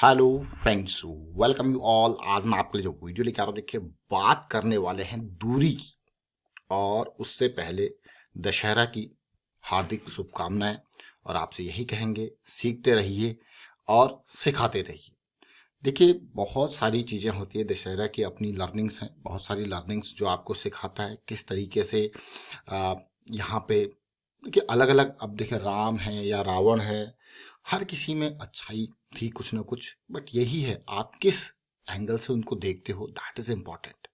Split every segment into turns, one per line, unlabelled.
Hello friends, welcome you all. आज मैं आपके लिए जो वीडियो लेके आ रहा हूँ, देखिए बात करने वाले हैं दूरी की। और उससे पहले दशहरा की हार्दिक शुभकामनाएं। और आपसे यही कहेंगे, सीखते रहिए और सिखाते रहिए। देखिए बहुत सारी चीज़ें होती है, दशहरा की अपनी लर्निंग्स हैं, बहुत सारी लर्निंग्स जो आपको सिखाता है किस तरीके से आ, यहाँ पे देखिए अलग अलग। अब देखिए राम है या रावण है, हर किसी में अच्छाई थी कुछ ना कुछ, बट यही है आप किस एंगल से उनको देखते हो, दैट इज इम्पोर्टेंट।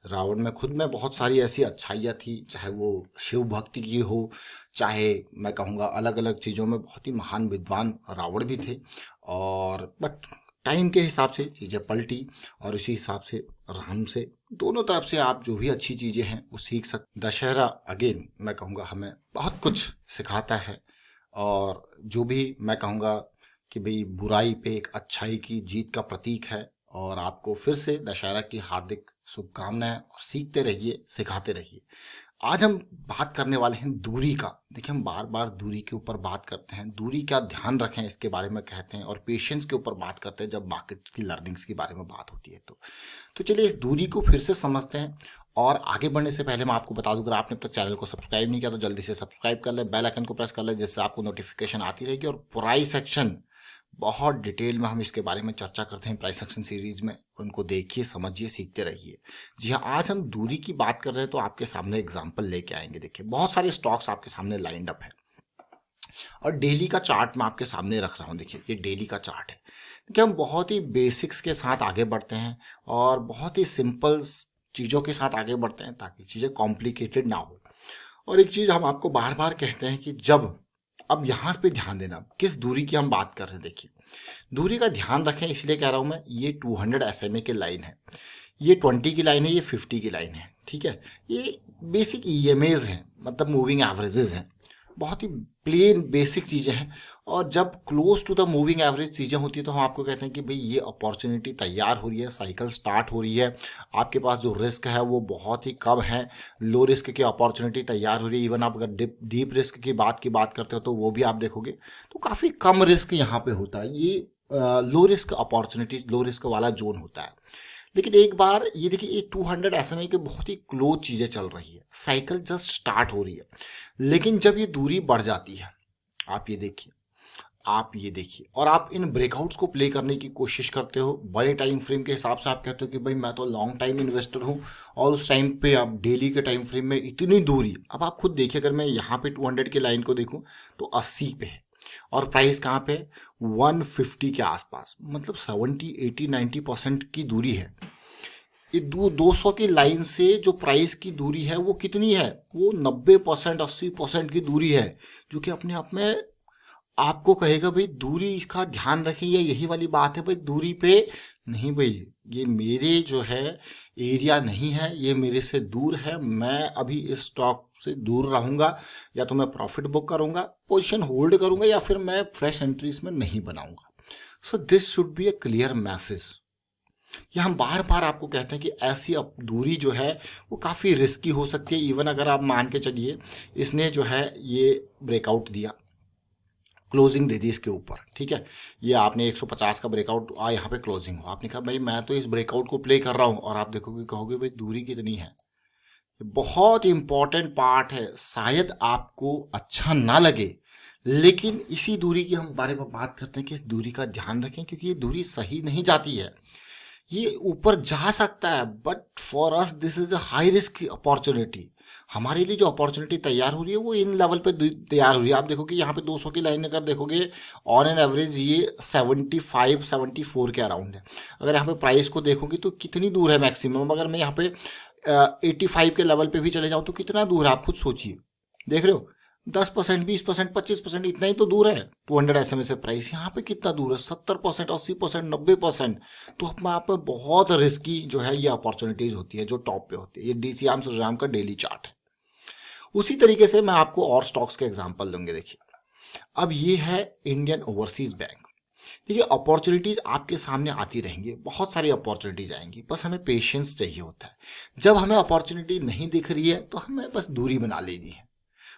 रावण में खुद में बहुत सारी ऐसी अच्छाइयाँ थी, चाहे वो शिव भक्ति की हो, चाहे मैं कहूँगा अलग अलग चीज़ों में बहुत ही महान विद्वान रावण भी थे। और बट टाइम के हिसाब से चीज़ें पलटी, और इसी हिसाब से राम से दोनों तरफ से आप जो भी अच्छी चीज़ें हैं वो सीख सकते। दशहरा अगेन मैं कहूँगा हमें बहुत कुछ सिखाता है। और जो भी मैं कहूँगा कि भाई बुराई पे एक अच्छाई की जीत का प्रतीक है। और आपको फिर से दशहरा की हार्दिक शुभकामनाएं, और सीखते रहिए, सिखाते रहिए। आज हम बात करने वाले हैं दूरी का। देखिए हम बार बार दूरी के ऊपर बात करते हैं, दूरी का ध्यान रखें इसके बारे में कहते हैं, और पेशेंस के ऊपर बात करते हैं जब मार्केट की लर्निंग्स के बारे में बात होती है। तो चलिए इस दूरी को फिर से समझते हैं। और आगे बढ़ने से पहले मैं आपको बता दूं, अगर आपने अब तक चैनल को सब्सक्राइब नहीं किया तो जल्दी से सब्सक्राइब कर ले, बेल आइकन को प्रेस कर ले, जिससे आपको नोटिफिकेशन आती रहेगी। और प्राइस सेक्शन बहुत डिटेल में हम इसके बारे में चर्चा करते हैं प्राइस एक्शन सीरीज में, उनको देखिए, समझिए, सीखते रहिए। जी हाँ, आज हम दूरी की बात कर रहे हैं तो आपके सामने एग्जांपल लेके आएंगे। देखिए बहुत सारे स्टॉक्स आपके सामने लाइंड अप है, और डेली का चार्ट मैं आपके सामने रख रहा हूँ। देखिए ये डेली का चार्ट है। देखिए हम बहुत ही बेसिक्स के साथ आगे बढ़ते हैं, और बहुत ही सिंपल चीज़ों के साथ आगे बढ़ते हैं ताकि चीज़ें कॉम्प्लिकेटेड ना हो। और एक चीज़ हम आपको बार बार कहते हैं कि जब, अब यहाँ पे ध्यान देना किस दूरी की हम बात कर रहे हैं। देखिए दूरी का ध्यान रखें, इसलिए कह रहा हूँ मैं, ये 200 SMA की लाइन है, ये 20 की लाइन है, ये 50 की लाइन है। ठीक है, ये बेसिक EMAs हैं, मतलब मूविंग एवरेजेस हैं, बहुत ही प्लेन बेसिक चीज़ें हैं। और जब close to the moving average चीज़ें होती है तो हम आपको कहते हैं कि भाई ये अपॉर्चुनिटी तैयार हो रही है, साइकिल स्टार्ट हो रही है, आपके पास जो रिस्क है वो बहुत ही कम है, लो रिस्क की अपॉर्चुनिटी तैयार हो रही है। इवन आप अगर डीप रिस्क की बात करते हो तो वो भी आप देखोगे तो काफ़ी कम रिस्क यहाँ पे होता है। ये low risk opportunities, low risk वाला जोन होता है। लेकिन एक बार ये देखिए, ये 200 SMA के बहुत ही क्लोज चीज़ें चल रही है, साइकिल जस्ट स्टार्ट हो रही है। लेकिन जब ये दूरी बढ़ जाती है, आप ये देखिए, आप ये देखिए, और आप इन ब्रेकआउट्स को प्ले करने की कोशिश करते हो बड़े टाइम फ्रेम के हिसाब से। आप कहते हो कि भाई मैं तो लॉन्ग टाइम इन्वेस्टर हूँ, और उस टाइम पे आप डेली के टाइम फ्रेम में इतनी दूरी, अब आप खुद देखिए, अगर मैं यहाँ पे 200 की लाइन को देखूँ तो 80 पे है, और प्राइस कहाँ पे है, 150 के आसपास, मतलब 70 80 90% की दूरी है। ये 200 की लाइन से जो प्राइस की दूरी है वो कितनी है, वो 90% 80% की दूरी है, जो कि अपने आप में आपको कहेगा भाई दूरी इसका ध्यान रखें। ये यही वाली बात है भाई, दूरी पे नहीं भाई, ये मेरे जो है एरिया नहीं है, ये मेरे से दूर है, मैं अभी इस स्टॉक से दूर रहूंगा, या तो मैं प्रॉफिट बुक करूंगा, पोजीशन होल्ड करूंगा, या फिर मैं फ्रेश एंट्रीज में नहीं बनाऊंगा। So this should be a clear message. ये हम बार बार आपको कहते हैं कि ऐसी दूरी जो है वो काफ़ी रिस्की हो सकती है। इवन अगर आप मान के चलिए, इसने जो है ये ब्रेकआउट दिया, क्लोजिंग दे दी इसके ऊपर, ठीक है, ये आपने 150 का ब्रेकआउट यहाँ पे क्लोजिंग हो, आपने कहा भाई मैं तो इस ब्रेकआउट को प्ले कर रहा हूँ, और आप देखोगे, कहोगे भाई दूरी कितनी है। ये बहुत इंपॉर्टेंट पार्ट है, शायद आपको अच्छा ना लगे, लेकिन इसी दूरी की हम बारे में बात करते हैं कि इस दूरी का ध्यान रखें, क्योंकि ये दूरी सही नहीं जाती है। ये ऊपर जा सकता है, but for us this is a high risk opportunity. हमारे लिए जो अपॉर्चुनिटी तैयार हो रही है वो इन लेवल पे तैयार हो रही है। आप देखोगे यहाँ पे 200 की लाइन अगर देखोगे, ऑन एन एवरेज ये 75 74 के अराउंड है। अगर यहाँ पे प्राइस को देखोगे तो कितनी दूर है मैक्सिमम, अगर मैं यहाँ पे 85 के लेवल पे भी चले जाऊँ तो कितना दूर है, आप खुद सोचिए। देख रहे हो, 10%, 20%, 25%, इतना ही तो दूर है 200 SMA से प्राइस। यहाँ पे कितना दूर है, 70%, 80%, 90%। तो अपने आप में बहुत रिस्की जो है ये अपॉर्चुनिटीज होती है जो टॉप पे होती है। ये DCM सुजाम का डेली चार्ट है। उसी तरीके से मैं आपको और स्टॉक्स के एग्जाम्पल दूंगे। देखिए अब ये है इंडियन ओवरसीज बैंक। देखिए अपॉर्चुनिटीज आपके सामने आती रहेंगी, बहुत सारी अपॉर्चुनिटीज आएंगी, बस हमें पेशेंस चाहिए होता है। जब हमें अपॉर्चुनिटी नहीं दिख रही है तो हमें बस दूरी बना लेनी है,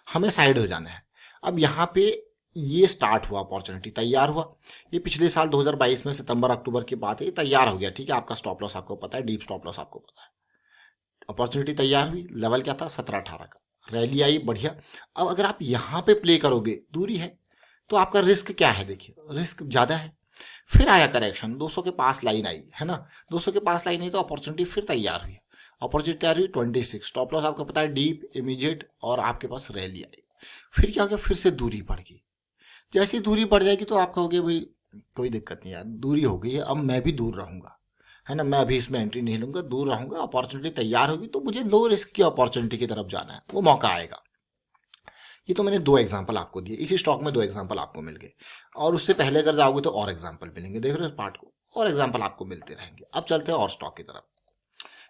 हमें साइड हो जाना है। अब यहाँ पे ये स्टार्ट हुआ, अपॉर्चुनिटी तैयार हुआ। ये पिछले साल 2022 में सितंबर अक्टूबर की बात है, ये तैयार हो गया, ठीक है। आपका स्टॉप लॉस आपको पता है, डीप स्टॉप लॉस आपको पता है। अपॉर्चुनिटी तैयार हुई, लेवल क्या था 17-18 का, रैली आई बढ़िया। अब अगर आप यहाँ पे प्ले करोगे, दूरी है, तो आपका रिस्क क्या है, देखिए रिस्क ज़्यादा है। फिर आया करेक्शन, 200 के पास लाइन आई है ना, 200 के पास लाइन आई तो अपॉर्चुनिटी फिर तैयार हुई। अपॉर्चुनिटी तैयार हुई 26, स्टॉप लॉस आपको पता है डीप, इमीडिएट, और आपके पास रैली आई। फिर क्या हो गया, फिर से दूरी बढ़ गई। जैसी दूरी बढ़ जाएगी तो आप कहोगे भाई कोई दिक्कत नहीं यार, दूरी हो गई है, अब मैं भी दूर रहूंगा, है ना, मैं अभी इसमें एंट्री नहीं लूंगा, दूर रहूंगा। अपॉर्चुनिटी तैयार होगी तो मुझे लो रिस्क की अपॉर्चुनिटी की तरफ जाना है, वो मौका आएगा। ये तो मैंने 2 एग्जांपल आपको दिए, इसी स्टॉक में 2 एग्जांपल आपको मिल गए, और उससे पहले अगर जाओगे तो और एग्जांपल मिलेंगे, देख रहे हो इस पार्ट को, और एग्जांपल आपको मिलते रहेंगे। अब चलते हैं और स्टॉक की तरफ।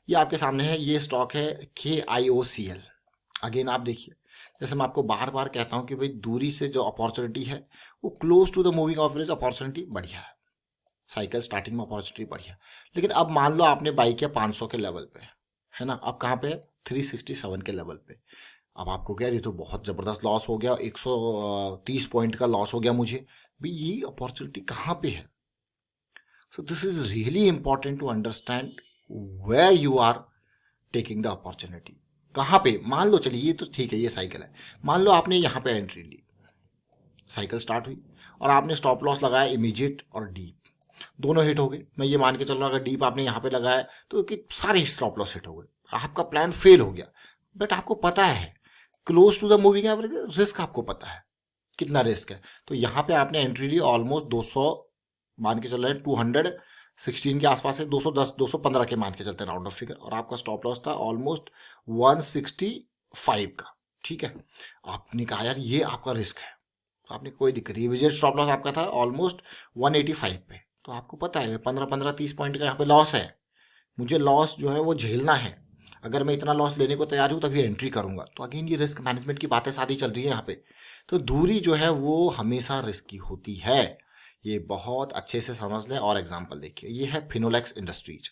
ये आपके सामने है, ये स्टॉक है KIOCL। अगेन आप देखिए, जैसे मैं आपको बार बार कहता हूं कि भाई दूरी से जो अपॉर्चुनिटी है वो close to the moving average opportunity बढ़िया है, साइकिल स्टार्टिंग में अपॉर्चुनिटी बढ़िया। लेकिन अब मान लो आपने बाई किया 500 के लेवल पे, है ना, अब कहाँ पे है, 367 के लेवल पे। अब आपको क्या, ये तो बहुत ज़बरदस्त लॉस हो गया, 130 पॉइंट का लॉस हो गया मुझे भाई, ये अपॉर्चुनिटी कहाँ पे है। So this is really important to understand where you are taking the opportunity, कहाँ पे। मान लो चलिए ये तो ठीक है, ये साइकिल है, मान लो आपने यहाँ पे एंट्री ली, साइकिल स्टार्ट हुई, और आपने स्टॉप लॉस लगाया इमीडिएट और डीप, दोनों हिट हो गए। मैं ये मान के चल रहा हूँ अगर डीप आपने यहाँ पे लगाया तो कि सारे स्टॉप लॉस हिट हो गए, आपका प्लान फेल हो गया। बट आपको पता है close to the moving average, risk आपको पता है कितना रिस्क है। तो यहाँ पे आपने एंट्री ली ऑलमोस्ट 200, मान के चल रहे हैं 216 के आसपास है, 210 215 के मान के चलते हैं राउंड ऑफ फिगर, और आपका स्टॉप लॉस था ऑलमोस्ट 165 का, ठीक है। आपने कहा यार ये आपका रिस्क है, तो आपने कोई दिक्कत, रिविजन स्टॉप लॉस आपका था ऑलमोस्ट 185 पे, तो आपको पता है 15-15-30 पॉइंट का यहाँ पे लॉस है, मुझे लॉस जो है वो झेलना है। अगर मैं इतना लॉस लेने को तैयार हूँ तभी एंट्री करूंगा। तो अगेन ये रिस्क मैनेजमेंट की बातें सारी चल रही है यहाँ पे। तो दूरी जो है वो हमेशा रिस्की होती है, ये बहुत अच्छे से समझ लें। और एग्जांपल देखिए, ये है Finolex Industries,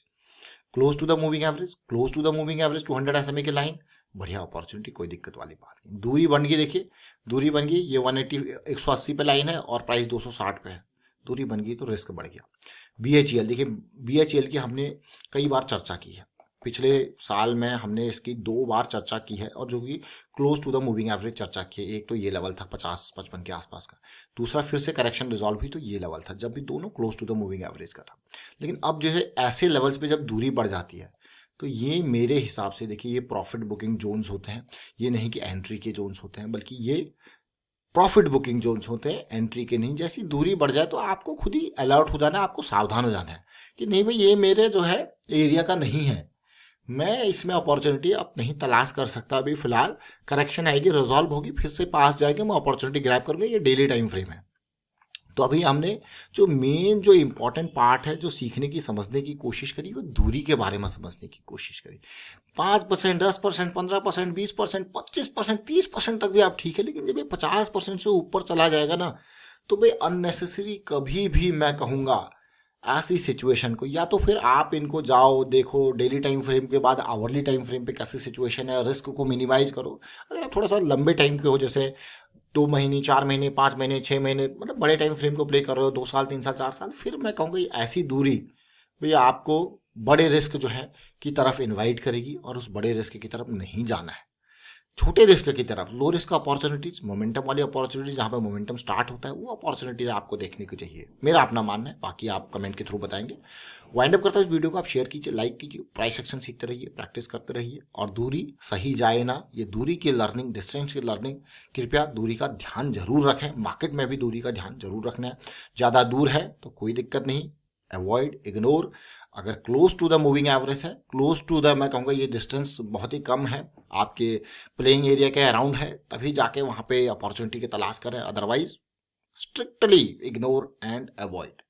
close to the moving average, close to the moving average 200 SMA की लाइन, बढ़िया अपॉर्चुनिटी, कोई दिक्कत वाली बात नहीं। दूरी बन गई, देखिए दूरी बन गई, ये 180 पे लाइन है और प्राइस 260 पे है, दूरी बन गई तो रिस्क बढ़ गया। BHEL देखिए, BHEL की हमने कई बार चर्चा की है, पिछले साल में हमने इसकी 2 बार चर्चा की है, और जो कि close to the moving average चर्चा की है। एक तो ये लेवल था 50-55 के आसपास का, दूसरा फिर से करेक्शन रिजॉल्व हुई तो ये लेवल था, जब भी दोनों close to the moving average का था। लेकिन अब जो है ऐसे लेवल्स पे जब दूरी बढ़ जाती है तो ये मेरे हिसाब से देखिए, ये प्रॉफिट बुकिंग जोन्स होते हैं, ये नहीं कि एंट्री के जोन्स होते हैं, बल्कि ये प्रॉफिट बुकिंग जोन्स होते हैं, एंट्री के नहीं। जैसी दूरी बढ़ जाए तो आपको खुद ही अलर्ट हो जाना है, आपको सावधान हो जाना है कि नहीं भाई ये मेरे जो है एरिया का नहीं है, मैं इसमें अपॉर्चुनिटी अब नहीं तलाश कर सकता। अभी फिलहाल करेक्शन आएगी, रिजॉल्व होगी, फिर से पास जाएगी, मैं अपॉर्चुनिटी ग्रैब करूंगा, ये डेली टाइम फ्रेम है। तो अभी हमने जो मेन जो इंपॉर्टेंट पार्ट है, जो सीखने की समझने की कोशिश करी, वो दूरी के बारे में समझने की कोशिश करी। 5%, 10%, 15%, 20%, 25%, 30% तक भी आप ठीक है, लेकिन जब ये 50% से ऊपर चला जाएगा ना, तो भाई अननेसेसरी कभी भी मैं कहूँगा ऐसी सिचुएशन को, या तो फिर आप इनको जाओ देखो डेली टाइम फ्रेम के बाद आवरली टाइम फ्रेम पे कैसी सिचुएशन है, रिस्क को मिनिमाइज करो। अगर आप थोड़ा सा लंबे टाइम पे हो, जैसे 2 महीने, 4 महीने, 5 महीने, 6 महीने, मतलब बड़े टाइम फ्रेम को प्ले कर रहे हो, 2 साल, 3 साल, 4 साल, फिर मैं कहूँगा ये ऐसी दूरी भैया आपको बड़े रिस्क जो है की तरफ इन्वाइट करेगी, और उस बड़े रिस्क की तरफ नहीं जाना है। छोटे रिस्क की तरफ, लो रिस्क अपॉर्चुनिटीज, मोमेंटम वाली अपॉर्चुनिटीज, जहाँ पे मोमेंटम स्टार्ट होता है, वो अपॉर्चुनिटीज आपको देखने को चाहिए, मेरा अपना मानना है, बाकी आप कमेंट के थ्रू बताएंगे। वाइंड अप करता हूँ इस वीडियो को, आप शेयर कीजिए, लाइक कीजिए, प्राइस सेक्शन सीखते रहिए, प्रैक्टिस करते रहिए, और दूरी सही जाए ना, ये दूरी की लर्निंग, डिस्टेंस की लर्निंग, कृपया दूरी का ध्यान जरूर रखें। मार्केट में भी दूरी का ध्यान जरूर रखना है, ज़्यादा दूर है तो कोई दिक्कत नहीं, अवॉइड, इग्नोर। अगर close to the moving average है, क्लोज टू द, मैं कहूँगा ये डिस्टेंस बहुत ही कम है, आपके प्लेइंग एरिया के अराउंड है, तभी जाके वहाँ पे अपॉर्चुनिटी की तलाश करें, otherwise strictly ignore and avoid.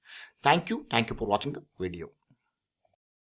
Thank you for watching the video.